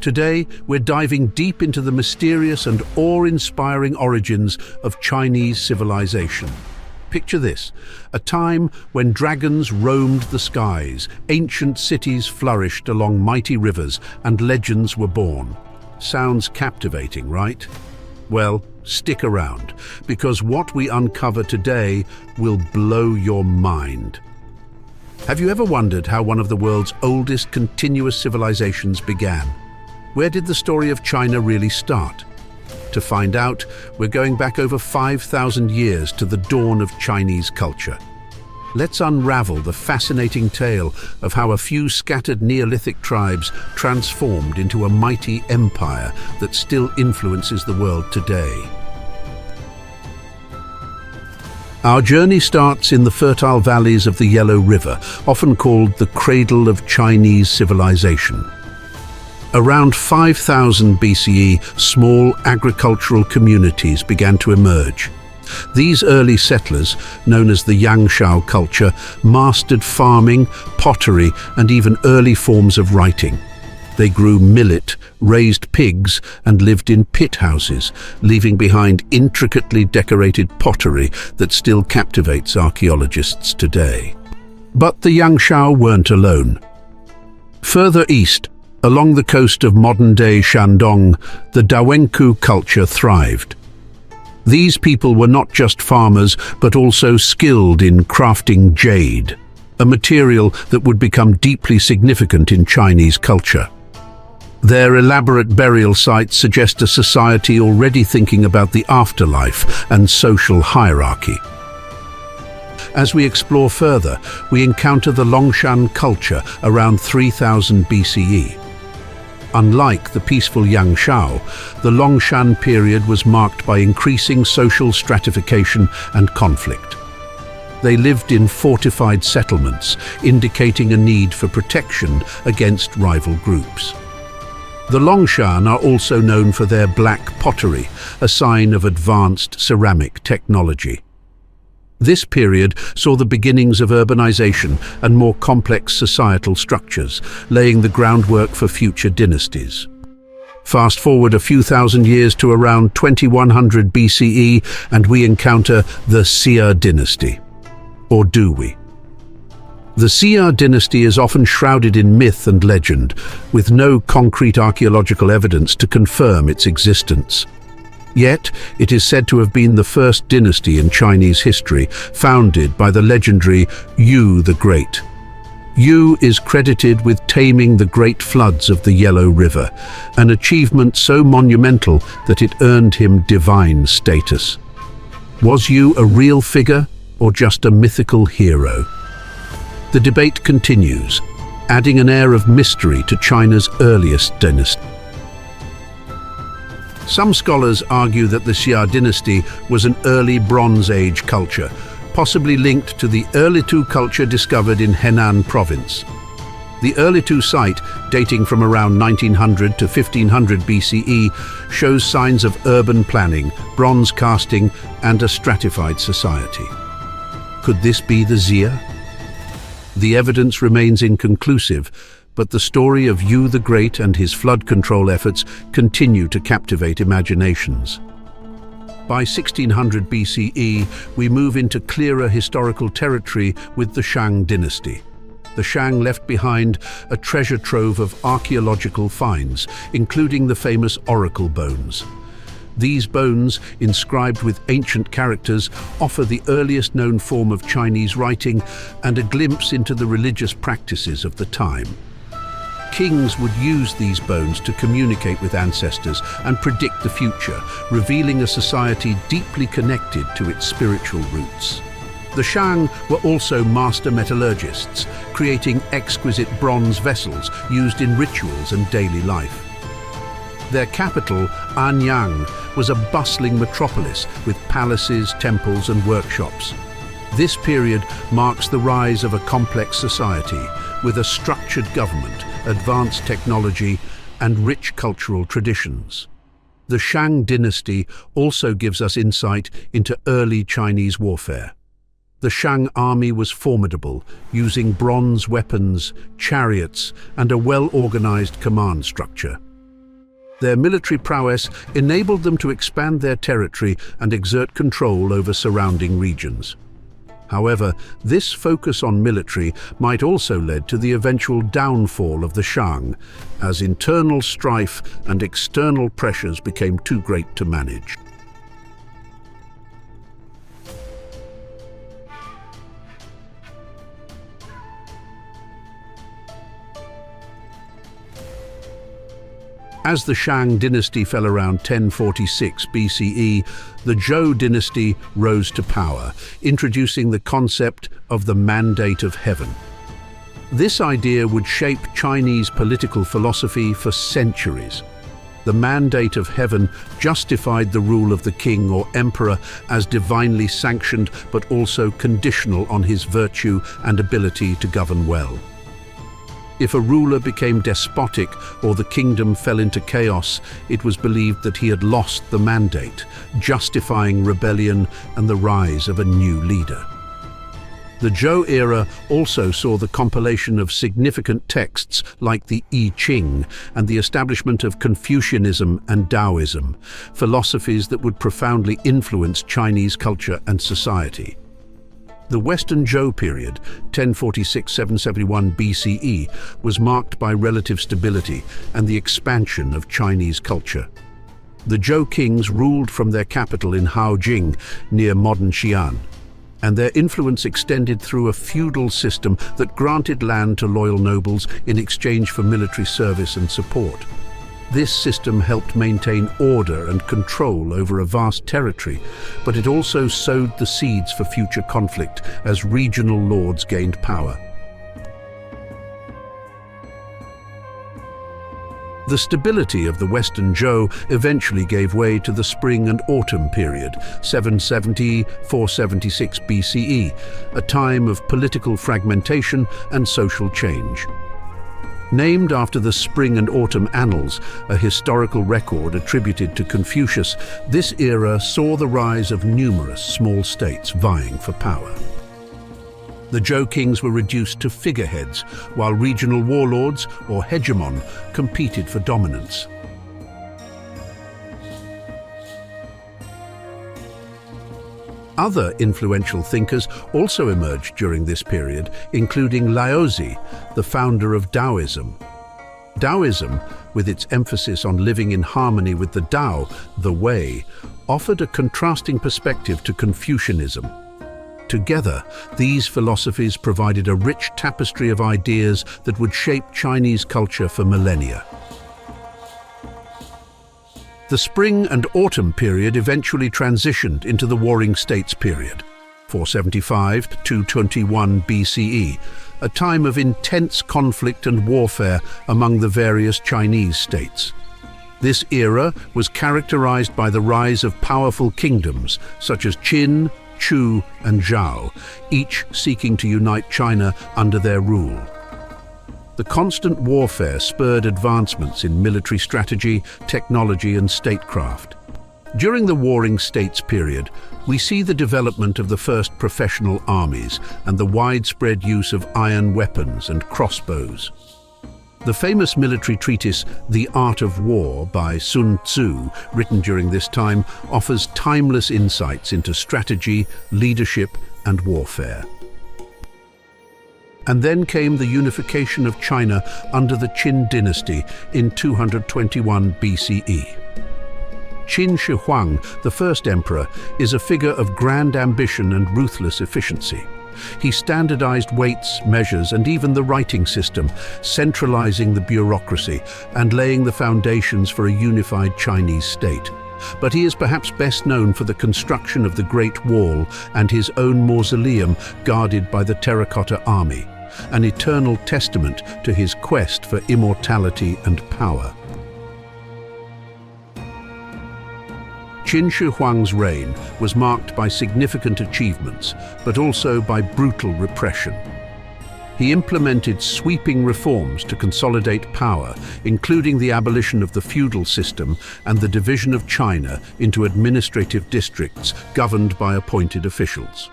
Today, we're diving deep into the mysterious and awe-inspiring origins of Chinese civilization. Picture this, a time when dragons roamed the skies, ancient cities flourished along mighty rivers, and legends were born. Sounds captivating, right? Well, stick around, because what we uncover today will blow your mind. Have you ever wondered how one of the world's oldest continuous civilizations began? Where did the story of China really start? To find out, we're going back over 5,000 years to the dawn of Chinese culture. Let's unravel the fascinating tale of how a few scattered Neolithic tribes transformed into a mighty empire that still influences the world today. Our journey starts in the fertile valleys of the Yellow River, often called the cradle of Chinese civilization. Around 5000 BCE, small agricultural communities began to emerge. These early settlers, known as the Yangshao culture, mastered farming, pottery, and even early forms of writing. They grew millet, raised pigs, and lived in pit houses, leaving behind intricately decorated pottery that still captivates archaeologists today. But the Yangshao weren't alone. Further east, along the coast of modern-day Shandong, the Dawenku culture thrived. These people were not just farmers, but also skilled in crafting jade, a material that would become deeply significant in Chinese culture. Their elaborate burial sites suggest a society already thinking about the afterlife and social hierarchy. As we explore further, we encounter the Longshan culture around 3000 BCE. Unlike the peaceful Yangshao, the Longshan period was marked by increasing social stratification and conflict. They lived in fortified settlements, indicating a need for protection against rival groups. The Longshan are also known for their black pottery, a sign of advanced ceramic technology. This period saw the beginnings of urbanization and more complex societal structures, laying the groundwork for future dynasties. Fast forward a few thousand years to around 2100 BCE, and we encounter the Xia dynasty. Or do we? The Xia dynasty is often shrouded in myth and legend, with no concrete archaeological evidence to confirm its existence. Yet, it is said to have been the first dynasty in Chinese history, founded by the legendary Yu the Great. Yu is credited with taming the great floods of the Yellow River, an achievement so monumental that it earned him divine status. Was Yu a real figure, or just a mythical hero? The debate continues, adding an air of mystery to China's earliest dynasty. Some scholars argue that the Xia dynasty was an early Bronze Age culture, possibly linked to the Erlitou culture discovered in Henan province. The Erlitou site, dating from around 1900 to 1500 BCE, shows signs of urban planning, bronze casting, and a stratified society. Could this be the Xia? The evidence remains inconclusive, but the story of Yu the Great and his flood control efforts continue to captivate imaginations. By 1600 BCE, we move into clearer historical territory with the Shang dynasty. The Shang left behind a treasure trove of archaeological finds, including the famous oracle bones. These bones, inscribed with ancient characters, offer the earliest known form of Chinese writing and a glimpse into the religious practices of the time. Kings would use these bones to communicate with ancestors and predict the future, revealing a society deeply connected to its spiritual roots. The Shang were also master metallurgists, creating exquisite bronze vessels used in rituals and daily life. Their capital, Anyang, was a bustling metropolis with palaces, temples, and workshops. This period marks the rise of a complex society with a structured government, advanced technology, and rich cultural traditions. The Shang dynasty also gives us insight into early Chinese warfare. The Shang army was formidable, using bronze weapons, chariots, and a well-organized command structure. Their military prowess enabled them to expand their territory and exert control over surrounding regions. However, this focus on military might also lead to the eventual downfall of the Shang, as internal strife and external pressures became too great to manage. As the Shang dynasty fell around 1046 BCE, the Zhou dynasty rose to power, introducing the concept of the Mandate of Heaven. This idea would shape Chinese political philosophy for centuries. The Mandate of Heaven justified the rule of the king or emperor as divinely sanctioned, but also conditional on his virtue and ability to govern well. If a ruler became despotic or the kingdom fell into chaos, it was believed that he had lost the mandate, justifying rebellion and the rise of a new leader. The Zhou era also saw the compilation of significant texts like the I Ching and the establishment of Confucianism and Taoism, philosophies that would profoundly influence Chinese culture and society. The Western Zhou period, 1046–771 BCE, was marked by relative stability and the expansion of Chinese culture. The Zhou kings ruled from their capital in Haojing, near modern Xi'an, and their influence extended through a feudal system that granted land to loyal nobles in exchange for military service and support. This system helped maintain order and control over a vast territory, but it also sowed the seeds for future conflict as regional lords gained power. The stability of the Western Zhou eventually gave way to the Spring and Autumn period, 770–476 BCE, a time of political fragmentation and social change. Named after the Spring and Autumn Annals, a historical record attributed to Confucius, this era saw the rise of numerous small states vying for power. The Zhou kings were reduced to figureheads, while regional warlords, or hegemon, competed for dominance. Other influential thinkers also emerged during this period, including Laozi, the founder of Taoism. Taoism, with its emphasis on living in harmony with the Tao, the Way, offered a contrasting perspective to Confucianism. Together, these philosophies provided a rich tapestry of ideas that would shape Chinese culture for millennia. The Spring and Autumn period eventually transitioned into the Warring States period, 475–221 BCE, a time of intense conflict and warfare among the various Chinese states. This era was characterized by the rise of powerful kingdoms such as Qin, Chu, and Zhao, each seeking to unite China under their rule. The constant warfare spurred advancements in military strategy, technology, and statecraft. During the Warring States period, we see the development of the first professional armies and the widespread use of iron weapons and crossbows. The famous military treatise, The Art of War, by Sun Tzu, written during this time, offers timeless insights into strategy, leadership, and warfare. And then came the unification of China under the Qin dynasty in 221 BCE. Qin Shi Huang, the first emperor, is a figure of grand ambition and ruthless efficiency. He standardized weights, measures, and even the writing system, centralizing the bureaucracy and laying the foundations for a unified Chinese state. But he is perhaps best known for the construction of the Great Wall and his own mausoleum guarded by the Terracotta Army, an eternal testament to his quest for immortality and power. Qin Shi Huang's reign was marked by significant achievements, but also by brutal repression. He implemented sweeping reforms to consolidate power, including the abolition of the feudal system and the division of China into administrative districts governed by appointed officials.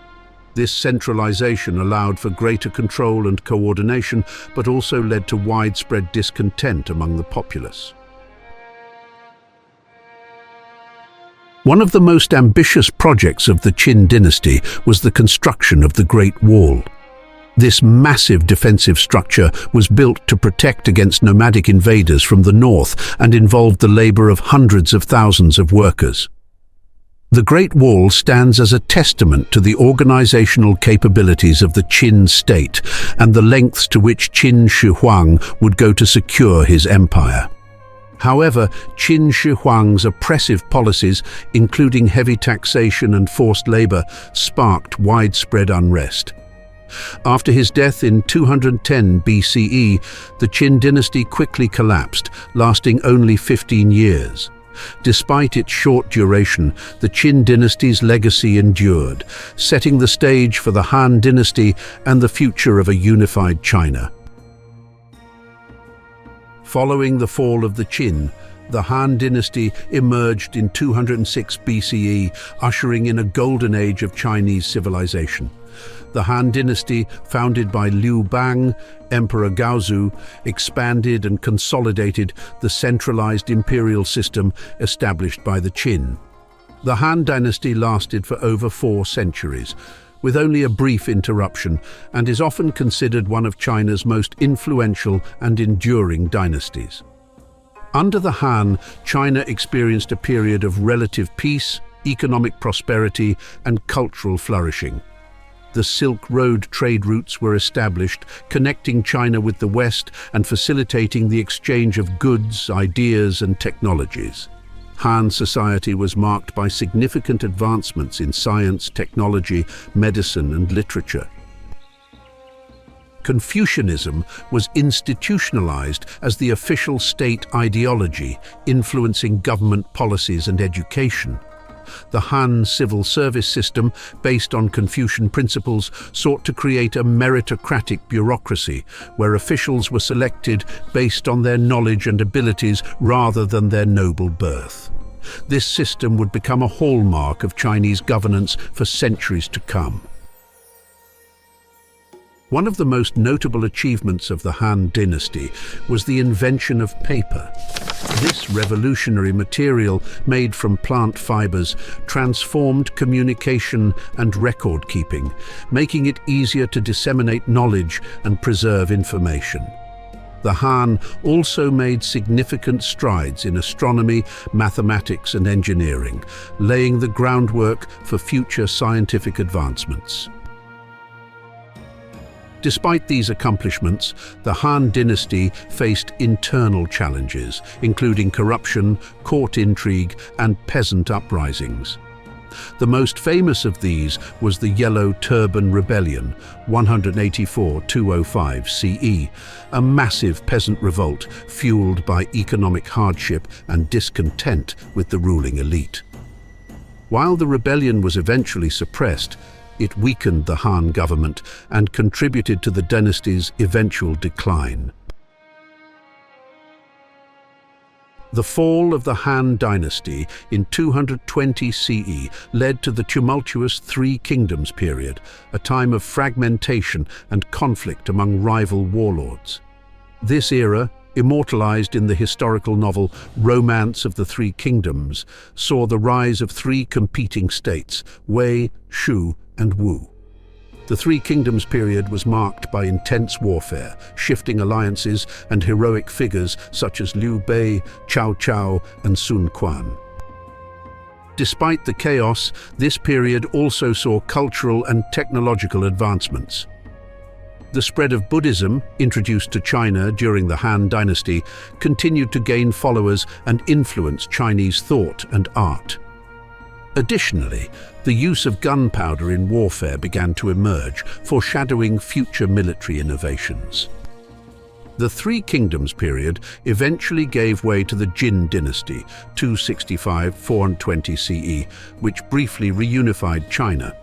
This centralization allowed for greater control and coordination, but also led to widespread discontent among the populace. One of the most ambitious projects of the Qin dynasty was the construction of the Great Wall. This massive defensive structure was built to protect against nomadic invaders from the north and involved the labor of hundreds of thousands of workers. The Great Wall stands as a testament to the organizational capabilities of the Qin state and the lengths to which Qin Shi Huang would go to secure his empire. However, Qin Shi Huang's oppressive policies, including heavy taxation and forced labor, sparked widespread unrest. After his death in 210 BCE, the Qin dynasty quickly collapsed, lasting only 15 years. Despite its short duration, the Qin dynasty's legacy endured, setting the stage for the Han dynasty and the future of a unified China. Following the fall of the Qin, the Han dynasty emerged in 206 BCE, ushering in a golden age of Chinese civilization. The Han dynasty, founded by Liu Bang, Emperor Gaozu, expanded and consolidated the centralized imperial system established by the Qin. The Han dynasty lasted for over 4 centuries, with only a brief interruption, and is often considered one of China's most influential and enduring dynasties. Under the Han, China experienced a period of relative peace, economic prosperity, and cultural flourishing. The Silk Road trade routes were established, connecting China with the West and facilitating the exchange of goods, ideas, and technologies. Han society was marked by significant advancements in science, technology, medicine, and literature. Confucianism was institutionalized as the official state ideology, influencing government policies and education. The Han civil service system, based on Confucian principles, sought to create a meritocratic bureaucracy where officials were selected based on their knowledge and abilities rather than their noble birth. This system would become a hallmark of Chinese governance for centuries to come. One of the most notable achievements of the Han dynasty was the invention of paper. This revolutionary material, made from plant fibers, transformed communication and record-keeping, making it easier to disseminate knowledge and preserve information. The Han also made significant strides in astronomy, mathematics, and engineering, laying the groundwork for future scientific advancements. Despite these accomplishments, the Han dynasty faced internal challenges, including corruption, court intrigue, and peasant uprisings. The most famous of these was the Yellow Turban Rebellion, 184–205 CE, a massive peasant revolt fueled by economic hardship and discontent with the ruling elite. While the rebellion was eventually suppressed, it weakened the Han government and contributed to the dynasty's eventual decline. The fall of the Han dynasty in 220 CE led to the tumultuous Three Kingdoms period, a time of fragmentation and conflict among rival warlords. This era, immortalized in the historical novel Romance of the Three Kingdoms, saw the rise of 3 competing states, Wei, Shu, and Wu. The Three Kingdoms period was marked by intense warfare, shifting alliances, and heroic figures such as Liu Bei, Cao Cao, and Sun Quan. Despite the chaos, this period also saw cultural and technological advancements. The spread of Buddhism, introduced to China during the Han dynasty, continued to gain followers and influence Chinese thought and art. Additionally, the use of gunpowder in warfare began to emerge, foreshadowing future military innovations. The Three Kingdoms period eventually gave way to the Jin dynasty, 265–420 CE, which briefly reunified China.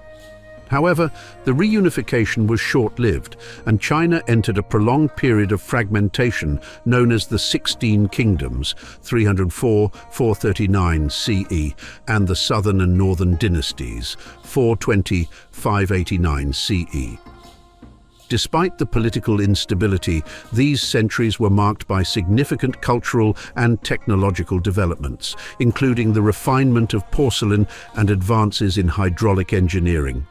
However, the reunification was short-lived, and China entered a prolonged period of fragmentation known as the 16 Kingdoms, 304–439 CE, and the Southern and Northern Dynasties, 420–589 CE. Despite the political instability, these centuries were marked by significant cultural and technological developments, including the refinement of porcelain and advances in hydraulic engineering.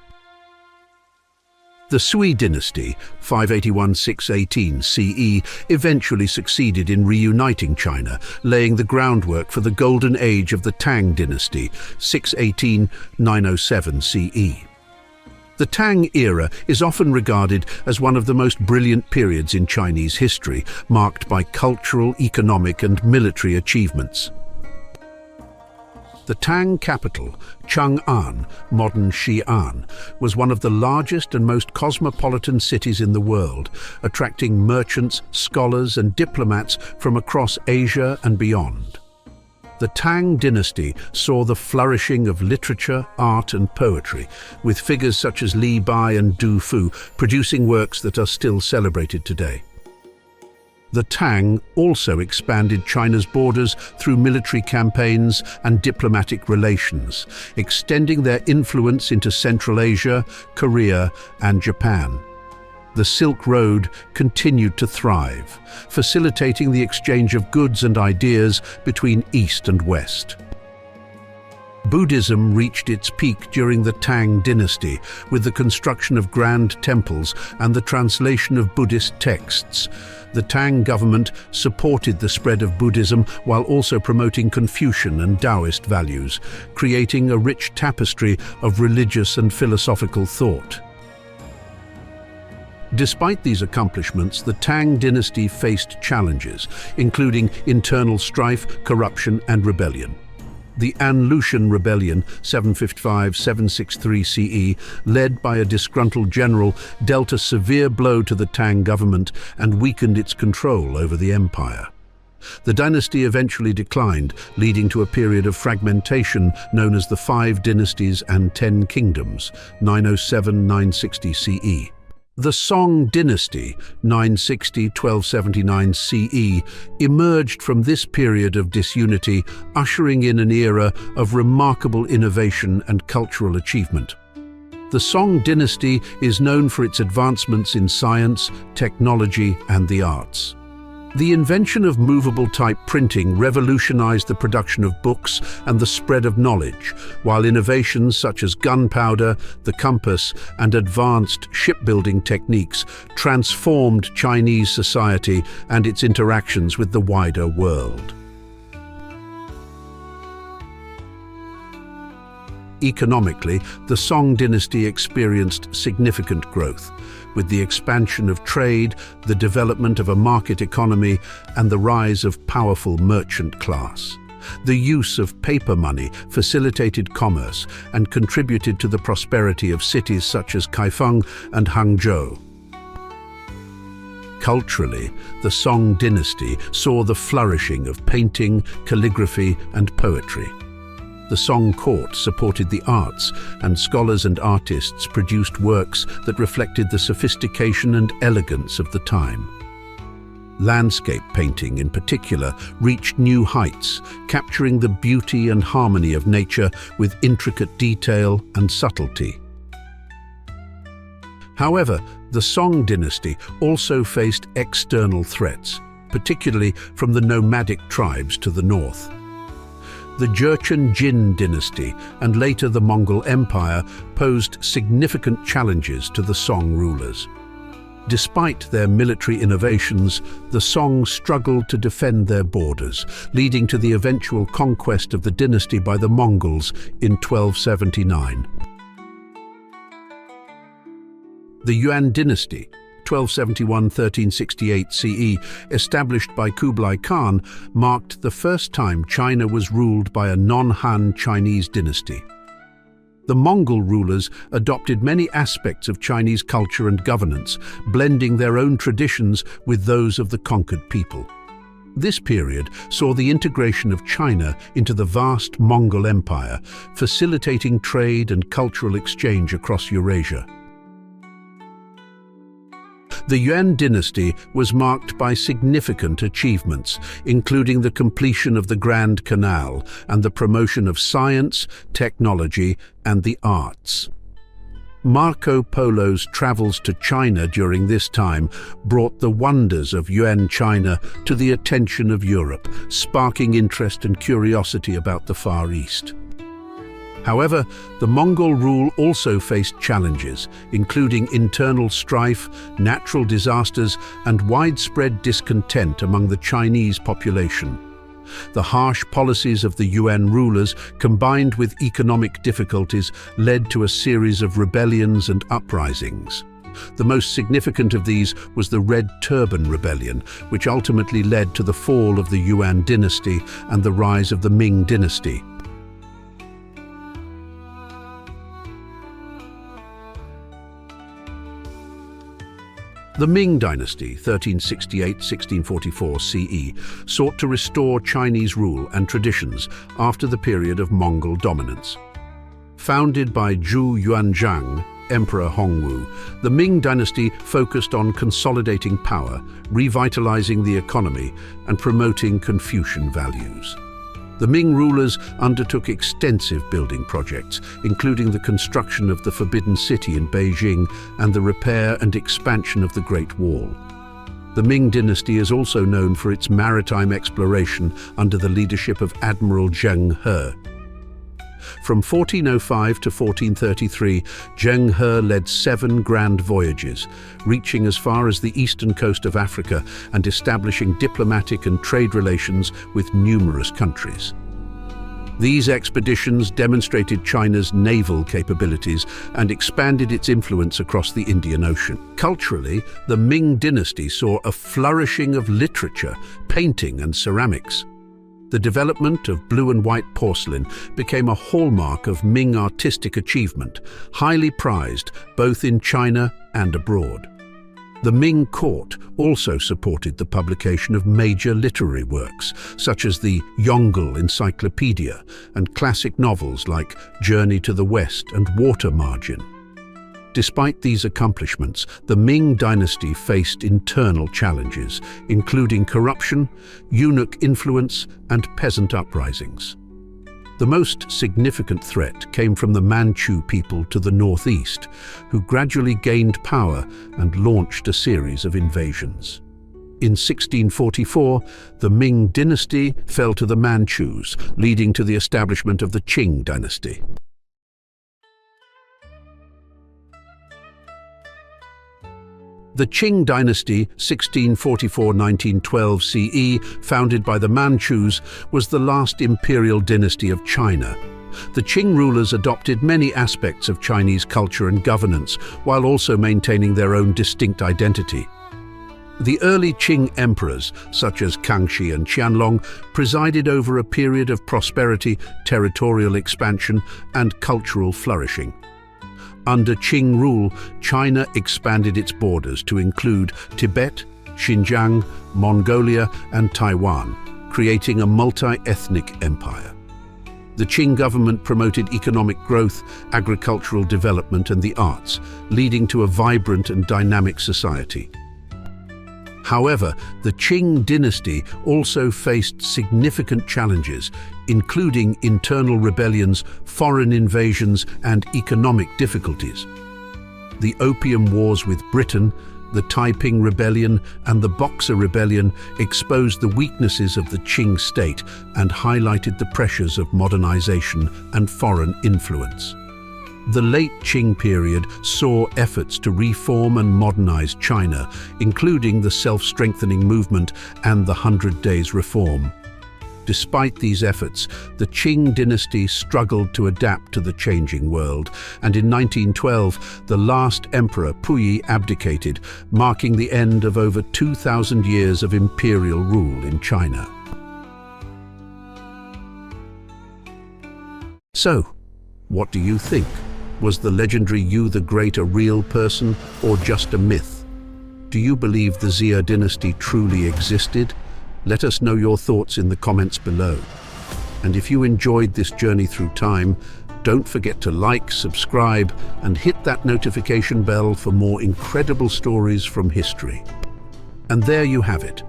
The Sui dynasty, 581–618 CE, eventually succeeded in reuniting China, laying the groundwork for the golden age of the Tang dynasty, 618–907 CE. The Tang era is often regarded as one of the most brilliant periods in Chinese history, marked by cultural, economic, and military achievements. The Tang capital, Chang'an, modern Xi'an, was one of the largest and most cosmopolitan cities in the world, attracting merchants, scholars, and diplomats from across Asia and beyond. The Tang dynasty saw the flourishing of literature, art, and poetry, with figures such as Li Bai and Du Fu producing works that are still celebrated today. The Tang also expanded China's borders through military campaigns and diplomatic relations, extending their influence into Central Asia, Korea, and Japan. The Silk Road continued to thrive, facilitating the exchange of goods and ideas between East and West. Buddhism reached its peak during the Tang dynasty, with the construction of grand temples and the translation of Buddhist texts. The Tang government supported the spread of Buddhism while also promoting Confucian and Taoist values, creating a rich tapestry of religious and philosophical thought. Despite these accomplishments, the Tang dynasty faced challenges, including internal strife, corruption, and rebellion. The An Lushan Rebellion, 755–763 CE, led by a disgruntled general, dealt a severe blow to the Tang government and weakened its control over the empire. The dynasty eventually declined, leading to a period of fragmentation known as the Five Dynasties and Ten Kingdoms, 907–960 CE. The Song dynasty, 960–1279 CE, emerged from this period of disunity, ushering in an era of remarkable innovation and cultural achievement. The Song dynasty is known for its advancements in science, technology, and the arts. The invention of movable type printing revolutionized the production of books and the spread of knowledge, while innovations such as gunpowder, the compass, and advanced shipbuilding techniques transformed Chinese society and its interactions with the wider world. Economically, the Song dynasty experienced significant growth, with the expansion of trade, the development of a market economy, and the rise of powerful merchant class. The use of paper money facilitated commerce and contributed to the prosperity of cities such as Kaifeng and Hangzhou. Culturally, the Song dynasty saw the flourishing of painting, calligraphy, and poetry. The Song court supported the arts, and scholars and artists produced works that reflected the sophistication and elegance of the time. Landscape painting, in particular, reached new heights, capturing the beauty and harmony of nature with intricate detail and subtlety. However, the Song dynasty also faced external threats, particularly from the nomadic tribes to the north. The Jurchen Jin dynasty and later the Mongol Empire posed significant challenges to the Song rulers. Despite their military innovations, the Song struggled to defend their borders, leading to the eventual conquest of the dynasty by the Mongols in 1279. The Yuan dynasty, 1271–1368 CE, established by Kublai Khan, marked the first time China was ruled by a non-Han Chinese dynasty. The Mongol rulers adopted many aspects of Chinese culture and governance, blending their own traditions with those of the conquered people. This period saw the integration of China into the vast Mongol Empire, facilitating trade and cultural exchange across Eurasia. The Yuan dynasty was marked by significant achievements, including the completion of the Grand Canal and the promotion of science, technology, and the arts. Marco Polo's travels to China during this time brought the wonders of Yuan China to the attention of Europe, sparking interest and curiosity about the Far East. However, the Mongol rule also faced challenges, including internal strife, natural disasters, and widespread discontent among the Chinese population. The harsh policies of the Yuan rulers, combined with economic difficulties, led to a series of rebellions and uprisings. The most significant of these was the Red Turban Rebellion, which ultimately led to the fall of the Yuan dynasty and the rise of the Ming dynasty. The Ming dynasty, 1368–1644 CE, sought to restore Chinese rule and traditions after the period of Mongol dominance. Founded by Zhu Yuanzhang, Emperor Hongwu, the Ming dynasty focused on consolidating power, revitalizing the economy, and promoting Confucian values. The Ming rulers undertook extensive building projects, including the construction of the Forbidden City in Beijing and the repair and expansion of the Great Wall. The Ming dynasty is also known for its maritime exploration under the leadership of Admiral Zheng He. From 1405 to 1433, Zheng He led 7 grand voyages, reaching as far as the eastern coast of Africa and establishing diplomatic and trade relations with numerous countries. These expeditions demonstrated China's naval capabilities and expanded its influence across the Indian Ocean. Culturally, the Ming dynasty saw a flourishing of literature, painting, and ceramics. The development of blue and white porcelain became a hallmark of Ming artistic achievement, highly prized both in China and abroad. The Ming court also supported the publication of major literary works, such as the Yongle Encyclopedia and classic novels like Journey to the West and Water Margin. Despite these accomplishments, the Ming dynasty faced internal challenges, including corruption, eunuch influence, and peasant uprisings. The most significant threat came from the Manchu people to the northeast, who gradually gained power and launched a series of invasions. In 1644, the Ming dynasty fell to the Manchus, leading to the establishment of the Qing dynasty. The Qing dynasty, 1644–1912 CE, founded by the Manchus, was the last imperial dynasty of China. The Qing rulers adopted many aspects of Chinese culture and governance, while also maintaining their own distinct identity. The early Qing emperors, such as Kangxi and Qianlong, presided over a period of prosperity, territorial expansion, and cultural flourishing. Under Qing rule, China expanded its borders to include Tibet, Xinjiang, Mongolia, and Taiwan, creating a multi-ethnic empire. The Qing government promoted economic growth, agricultural development, and the arts, leading to a vibrant and dynamic society. However, the Qing dynasty also faced significant challenges, including internal rebellions, foreign invasions, and economic difficulties. The Opium Wars with Britain, the Taiping Rebellion, and the Boxer Rebellion exposed the weaknesses of the Qing state and highlighted the pressures of modernization and foreign influence. The late Qing period saw efforts to reform and modernize China, including the self-strengthening movement and the 100 Days Reform. Despite these efforts, the Qing dynasty struggled to adapt to the changing world, and in 1912, the last emperor Puyi abdicated, marking the end of over 2,000 years of imperial rule in China. So, what do you think? Was the legendary Yu the Great a real person or just a myth? Do you believe the Xia dynasty truly existed? Let us know your thoughts in the comments below. And if you enjoyed this journey through time, don't forget to like, subscribe, and hit that notification bell for more incredible stories from history. And there you have it,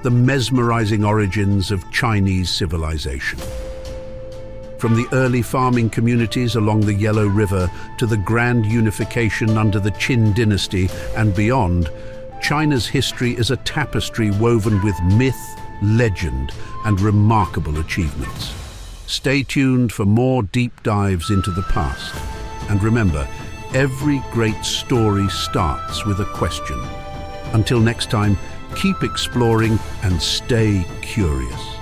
the mesmerizing origins of Chinese civilization. From the early farming communities along the Yellow River to the grand unification under the Qin dynasty and beyond, China's history is a tapestry woven with myth, legend, and remarkable achievements. Stay tuned for more deep dives into the past. And remember, every great story starts with a question. Until next time, keep exploring and stay curious.